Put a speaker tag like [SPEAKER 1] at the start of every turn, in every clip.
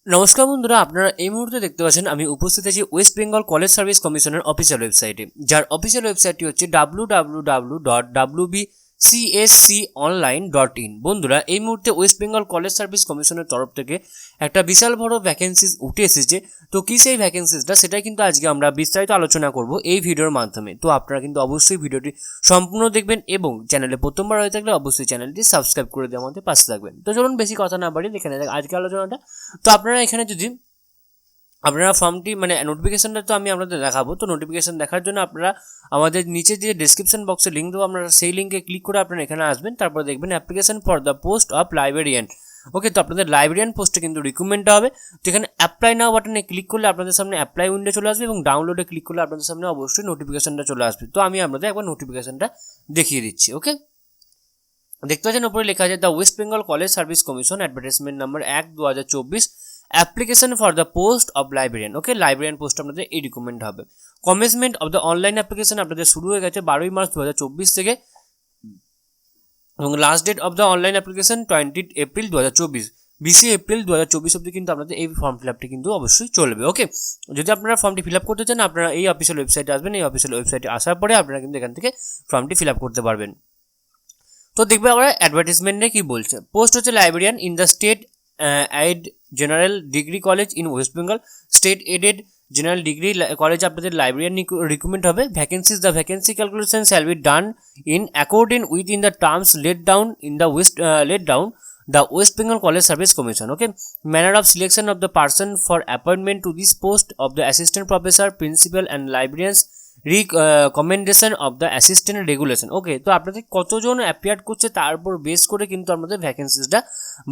[SPEAKER 1] নমস্কার বন্ধুরা, আপনারা এই মুহূর্তে দেখতে পাচ্ছেন আমি উপস্থিত আছি ওয়েস্ট বেঙ্গল কলেজ সার্ভিস কমিশনের অফিসিয়াল ওয়েবসাইটে, যার অফিসিয়াল ওয়েবসাইটটি হচ্ছে www.wbcsconline.in। বন্ধুরা, এই মুহূর্তে ওয়েস্ট বেঙ্গল কলেজ সার্ভিস কমিশনের তরফ থেকে একটা বিশাল বড় ভ্যাকেন্সিজ উঠে এসেছে। তো কি সেই ভ্যাকেন্সিজটা, সেটাই কিন্তু আজকে আমরা বিস্তারিত আলোচনা করব এই ভিডিওর মাধ্যমে। তো আপনারা কিন্তু অবশ্যই ভিডিওটি সম্পূর্ণ দেখবেন এবং চ্যানেলে প্রথমবার হয়ে থাকলে অবশ্যই চ্যানেলটি সাবস্ক্রাইব করে দিয়ে আমাদের পাশে থাকবেন। তো চলুন বেশি কথা না বাড়িয়ে দেখে নেওয়া যাক আজকের আলোচনাটা। তো আপনারা এখানে যদি আপনারা ফর্মটি নোটিফিকেশনটা তো আমি আপনাদের দেখাবো। তো নোটিফিকেশন দেখার জন্য আপনারা আমাদের নিচে যে ডিসক্রিপশন বক্সে লিঙ্ক দেবো, আপনারা সেই লিঙ্কে ক্লিক করে আপনারা এখানে আসবেন। তারপর দেখবেন application for the post of librarian. Okay, তো আপনাদের লাইব্রেরিয়ান পোস্টে কিন্তু রিক্রুটমেন্টটা হবে। তো এখানে অ্যাপ্লাই নাও বাটনে ক্লিক করলে আপনাদের সামনে অ্যাপ্লাই উইন্ডো চলে আসবে এবং ডাউনলোডে ক্লিক করলে আপনাদের সামনে অবশ্যই নোটিফিকেশনটা চলে আসবে। তো আমি আপনাদের একবার নোটিফিকেশনটা দেখিয়ে দিচ্ছি। ওকে, দেখতে পাচ্ছেন উপরে লেখা আছে the West Bengal college service commission advertisement number 1/2024 application for the post of librarian. Okay, librarian post আপনাদের এই রিক্রুটমেন্ট হবে। Commencement of the online application আপনাদের শুরু হয়ে গেছে 12 মার্চ 2024 থেকে এবং last date of the online application 20 April 2024, 20 April 2024 অবধি কিন্তু আপনাদের এই ফর্ম ফিল আপটি কিন্তু অবশ্যই চলবে। ওকে, যদি আপনারা ফর্মটি ফিল আপ করতে চান আপনারা এই অফিসিয়াল ওয়েবসাইটে আসবেন। এই অফিসিয়াল ওয়েবসাইটে আসার পরে আপনারা কিন্তু এখান থেকে ফর্মটি ফিল আপ করতে পারবেন। তো দেখবে আমরা অ্যাডভার্টাইজমেন্টে কি বলছে। পোস্ট হচ্ছে librarian in the state aid general degree college in West Bengal. State aided general degree college আপনাদের লাইব্রেরিয়ান রিক্রুটমেন্ট হবে। Vacancies the vacancy calculation shall be done in according with in the terms laid down the West Bengal College Service Commission. Okay, manner of selection of the person for appointment to this post of the assistant professor, principal and librarians, recommendation of the assistant regulation. Okay, তো আপনাদের কতজন appear করছে তার উপর base করে কিন্তু আমাদের ভ্যাকেন্সিসটা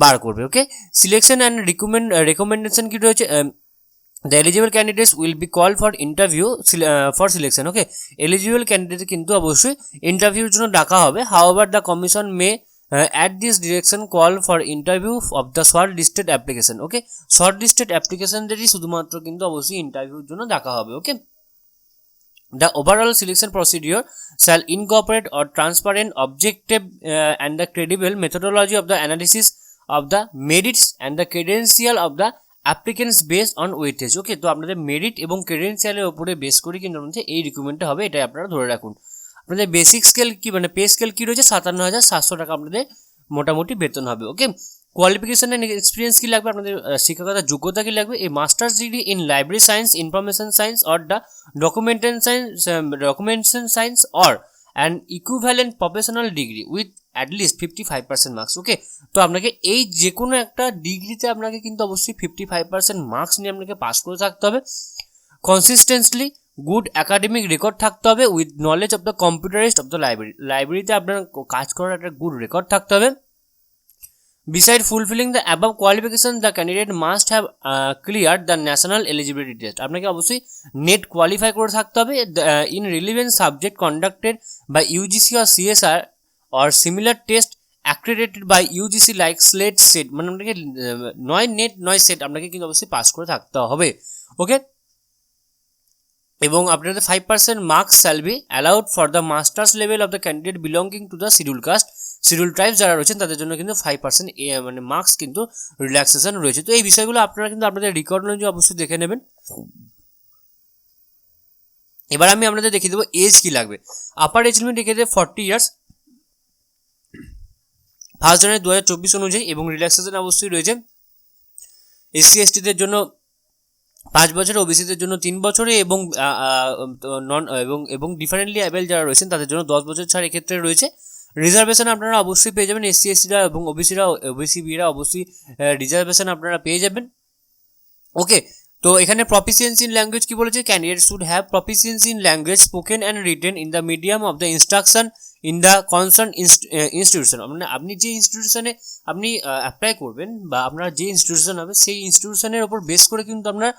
[SPEAKER 1] বার করবে। ওকে, সিলেকশন অ্যান্ড রেকমেন্ডেশন কি রয়েছে, the eligible candidates will be call for interview for selection. Okay, eligible candidate কিন্তু অবশ্যই ইন্টারভিউর জন্য ডাকা হবে। However the commission May at this direction call for interview of the short listed application. Okay, short listed অ্যাপ্লিকেশনদেরই শুধুমাত্র কিন্তু অবশ্যই ইন্টারভিউর জন্য ডাকা হবে। ওকে, the overall selection procedure shall incorporate or transparent, objective and the credible methodology of the analysis of the merits and the credential of the applicants based on weightage. ওকে, তো আপনাদের মেরিট এবং ক্রেডেন্সিয়ালের উপরে বেস করে কিন্তু আমাদের এই রিক্রুটমেন্টটা হবে, এটাই আপনারা ধরে রাখুন। আপনাদের বেসিক স্কেল কি পে স্কেল কি রয়েছে, 57,700 টাকা আপনাদের মোটামুটি বেতন হবে। ওকে, কোয়ালিফিকেশন অ্যান্ড এক্সপিরিয়েন্স কি লাগবে, আপনাদের শিক্ষাগত যোগ্যতা কি লাগবে, এই masters degree in library science, information science or the documentation science or and equivalent professional degree with at least 55% marks. Okay, তো আপনাকে এই যে কোনো একটা ডিগ্রিতে আপনাকে কিন্তু অবশ্যই 55% মার্কস নিয়ে আপনাকে পাস করে থাকতে হবে। কনসিস্টেন্টলি গুড একাডেমিক রেকর্ড থাকতে হবে with knowledge of the computerised of the লাইব্রেরিতে আপনার কাজ করার একটা গুড রেকর্ড থাকতে হবে। Beside fulfilling the above qualification, the candidate must have cleared the national eligibility test. আপনাকে অবশ্যই নেট কোয়ালিফাই করে থাকতে হবে in relevant subject conducted by UGC or CSR or similar test accredited by UGC like SLET set। মানে আপনাকে নয় net নয় set আপনাকে কিন্তু অবশ্যই পাস করে থাকতে হবে। ওকে, এবং আপনাদের 5% marks shall be allowed for the masters level of the candidate belonging to the schedule caste. Schedule tribes যারা রয়েছেন তাদের জন্য কিন্তু 5% মার্কস কিন্তু রিল্যাক্সেশন রয়েছে। তো এই বিষয়গুলো আপনারা কিন্তু আপনাদের রেকর্ড অনুযায়ী অবশ্যই দেখে নেবেন। এবার আমি আপনাদের দেখিয়ে দেবো এজ কি লাগবে। আপার এজ লিমিট রেখে দেবে 40 ইয়ার্স 1 জানুয়ারি 2024 অনুযায়ী, এবং রিল্যাক্সেশন অবশ্যই রয়েছে এসসি এসটিদের জন্য 5 বছরে, ওবিসিদের জন্য 3 বছরে এবং এবং ডিফারেন্টলি অ্যাবেল যারা রয়েছেন তাদের জন্য 10 বছর ছাড় এক্ষেত্রে রয়েছে। রিজার্ভেশন আপনারা অবশ্যই পেয়ে যাবেন, এসসি এসটিরা এবং ওবিসি বিরা অবশ্যই রিজার্ভেশন আপনারা পেয়ে যাবেন। ওকে, তো এখানে প্রফিসিয়েন্সি ইন ল্যাঙ্গুয়েজ কি বলেছে, candidate should have proficiency in language spoken and written in the medium of the instruction in the concern institution. মানে আপনি যে ইনস্টিটিউশনে আপনি অ্যাপ্লাই করবেন বা আপনার যে ইনস্টিটিউশন হবে সেই ইনস্টিটিউশনের ওপর বেস করে কিন্তু আপনার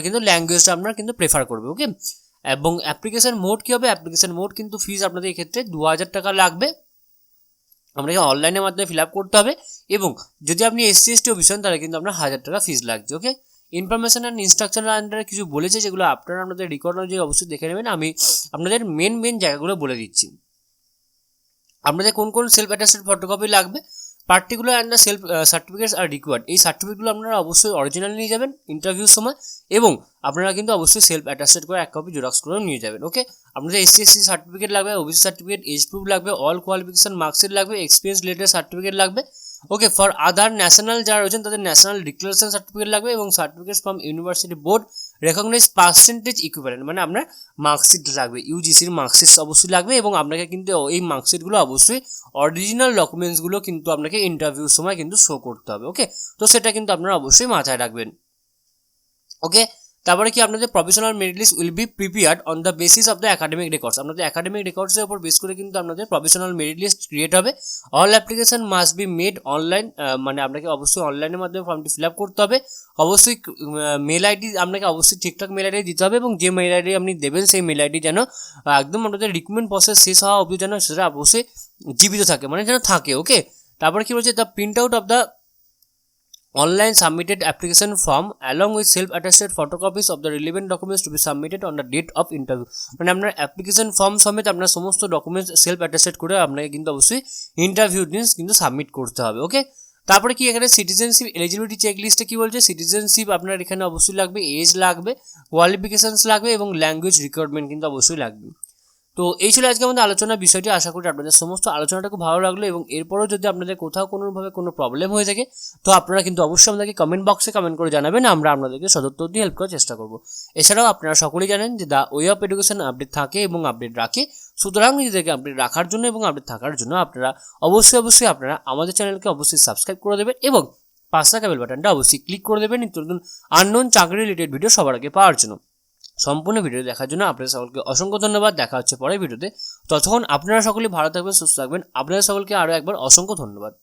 [SPEAKER 1] কিন্তু ল্যাঙ্গুয়েজটা আপনার কিন্তু প্রেফার করবে। ওকে, এবং অ্যাপ্লিকেশন মোড কী হবে, অ্যাপ্লিকেশন মোড কিন্তু ফিজ আপনাদের এক্ষেত্রে 2000 টাকা লাগবে, আপনাকে অনলাইনের মাধ্যমে ফিল আপ করতে হবে। এবং যদি আপনি এসসি এসটি অফিস হন তাহলে কিন্তু আপনার 1000 টাকা ফিজ লাগছে। ওকে, ইনফরমেশন অ্যান্ড ইনস্ট্রাকশনের আন্ডারে কিছু বলেছে যেগুলো আপনারা আপনাদের রেকর্ড অনুযায়ী অবশ্যই দেখে নেবেন। আমি আপনাদের মেন জায়গাগুলো বলে দিচ্ছি। আপনাদের কোন কোন সেলফ অ্যাটাস্টেড ফটোকপি লাগবে, particular and the self certificates R required. এই সার্টিফিকেটগুলো আপনারা অবশ্যই অরিজিনাল নিয়ে যাবেন ইন্টারভিউর সময়, এবং আপনারা কিন্তু অবশ্যই সেলফ অ্যাটাস্টেড করে এক কপি জেরক্স করেও নিয়ে যাবেন। ওকে, আপনাদের এসসি সার্টিফিকেট লাগবে, ওবিসি সার্টিফিকেট, এজ প্রুফ লাগবে, অল কোয়ালিফিকেশন মার্কশিট লাগবে, এক্সপিরিয়েন্স রিলেটেড সার্টিফিকেট লাগবে। ওকে, ফর আদার ন্যাশনাল যারা রয়েছেন তাদের ন্যাশনাল ডিক্লারেশন সার্টিফিকেট লাগবে, এবং certificate from university board recognise percentage equivalent, মানে আপনার মার্কশিট লাগবে, ইউজিসির মার্কশিট অবশ্যই লাগবে, এবং আপনাকে কিন্তু এই মার্কশিটগুলো অবশ্যই অরিজিনাল ডকুমেন্টসগুলো কিন্তু আপনাকে ইন্টারভিউর সময় কিন্তু শো করতে হবে। ওকে, তো সেটা কিন্তু আপনারা অবশ্যই মাথায় রাখবেন। ওকে, তারপরে কি আপনাদের professional merit list will be prepared on the basis of the academic records. আপনাদের একাডেমিক রেকর্ডসের উপর বেস করে কিন্তু আপনাদের প্রফেশনাল মেরিট লিস্ট ক্রিয়েট হবে। All application must be made online, মানে আপনাকে অবশ্যই অনলাইনের মাধ্যমে ফর্মটি ফিল আপ করতে হবে। অবশ্যই মেল আইডি আপনাকে অবশ্যই ঠিকঠাক মেল আইডি দিতে হবে, এবং যে মেল আইডি আপনি দেবেন সেই মেল আইডি যেন একদম আপনাদের রিক্রুটমেন্ট প্রসেস শেষ হওয়া অবধি যেন সেটা অবশ্যই জীবিত থাকে, মানে যেন থাকে। ওকে, তারপরে কি বলছে, the print out of the online submitted application form along with self-attested photocopies of the relevant documents to be submitted on the date of interview। মানে আপনার অ্যাপ্লিকেশন ফর্ম সমেত আপনার সমস্ত ডকুমেন্টস সেলফ অ্যাটেস্টেড করে আপনাকে কিন্তু অবশ্যই ইন্টারভিউ দিন কিন্তু সাবমিট করতে হবে। ওকে, তারপরে কি এখানে সিটিজেনশিপ এলিজিবিলিটি চেক লিস্টে কি বলছে, সিটিজেনশিপ আপনার এখানে অবশ্যই লাগবে, এজ লাগবে, কোয়ালিফিকেশনস লাগবে, এবং ল্যাঙ্গুয়েজ রিকোয়ারমেন্ট কিন্তু অবশ্যই লাগবে। তো এই ছিল আজকে আমাদের আলোচনার বিষয়টি। আশা করি আপনাদের সমস্ত আলোচনাটা খুব ভালো লাগলো, এবং এরপরও যদি আপনাদের কোথাও কোনোভাবে কোনো প্রবলেম হয়ে থাকে তো আপনারা কিন্তু অবশ্যই আমাদেরকে কমেন্ট বক্সে কমেন্ট করে জানাবেন, আমরা আপনাদেরকে সদুত্তর দিয়ে হেল্প করার চেষ্টা করব। এছাড়াও আপনারা সকলেই জানেন যে the way of education update থাকে এবং আপডেট রাখে, সুতরাং নিজেদেরকে আপডেট রাখার জন্য এবং আপডেট থাকার জন্য আপনারা অবশ্যই আপনারা আমাদের চ্যানেলকে অবশ্যই সাবস্ক্রাইব করে দেবেন, এবং পাশে থাকা বেল বাটনটা অবশ্যই ক্লিক করে দেবেন নিত্য নতুন আননোন চাকরি রিলেটেড ভিডিও সবার আগে পাওয়ার জন্য। সম্পূর্ণ ভিডিও দেখার জন্য আপনাদের সকলকে অসংখ্য ধন্যবাদ। দেখা হচ্ছে পরের ভিডিওতে, ততক্ষণ আপনারা সকলেই ভালো থাকবেন, সুস্থ থাকবেন। আপনাদের সকলকে আরও একবার অসংখ্য ধন্যবাদ।